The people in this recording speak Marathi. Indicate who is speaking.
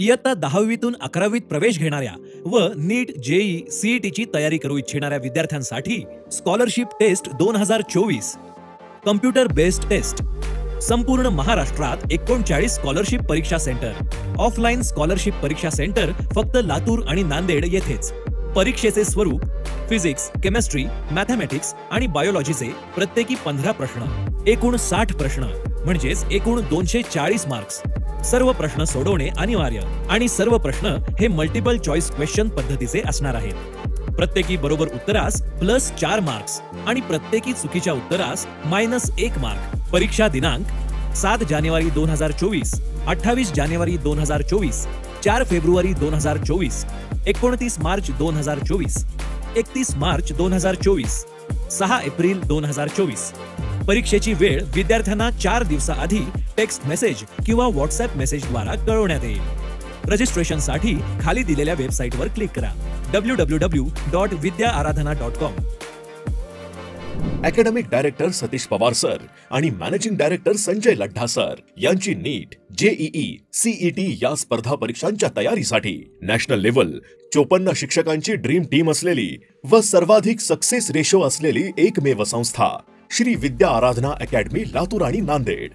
Speaker 1: इयत्ता 10वीतून 11वीत प्रवेश घेणाऱ्या व नीट जेई सीईटीची तयारी करू इच्छिणाऱ्या विद्यार्थ्यांसाठी scholarship test 2024 computer based test संपूर्ण महाराष्ट्रात 39 स्कॉलरशिप परीक्षा सेंटर ऑफलाईन स्कॉलरशिप परीक्षा सेंटर फक्त लातूर आणि नांदेड येथेच परीक्षेचे स्वरूप फिजिक्स केमिस्ट्री मॅथमॅटिक्स आणि बायोलॉजीचे प्रत्येकी 15 प्रश्न एकूण 60 प्रश्न म्हणजेच एकूण 240 मार्क्स सर्व प्रश्न सोडवणे अनिवार्य आणि सर्व प्रश्न हे मल्टिपल चॉईस क्वेश्चन पद्धतीचे असणार आहेत प्रत्येकी बरोबर उत्तरास +4 मार्क्स आणि प्रत्येकी चुकीच्या उत्तरास -1 मार्क परीक्षा दिनांक 7 जानेवारी 2024 28 जानेवारी 2024 4 फेब्रुवारी 2024 29 मार्च 2024 31 मार्च 2024 6 एप्रिल 2024 परीक्षेची वेळ विद्यार्थ्यांना 4 दिवसाआधी टेक्स्ट मेसेज किंवा व्हॉट्सअप मेसेजद्वारा कळवण्यात येईल रजिस्ट्रेशनसाठी खाली दिलेल्या वेबसाईटवर क्लिक करा www.vidyaaaradhana.com
Speaker 2: academic director Satish Pawar sir आणि managing director Sanjay Laddha sir यांची नीट जेईई सीईटी या स्पर्धा परीक्षांच्या तयारीसाठी नॅशनल लेव्हल 54 शिक्षकांची ड्रीम टीम असलेली व सर्वाधिक सक्सेस रेशो असलेली एकमेव संस्था श्री विद्या आराधना अकॅडमी लातूर आणि नांदेड।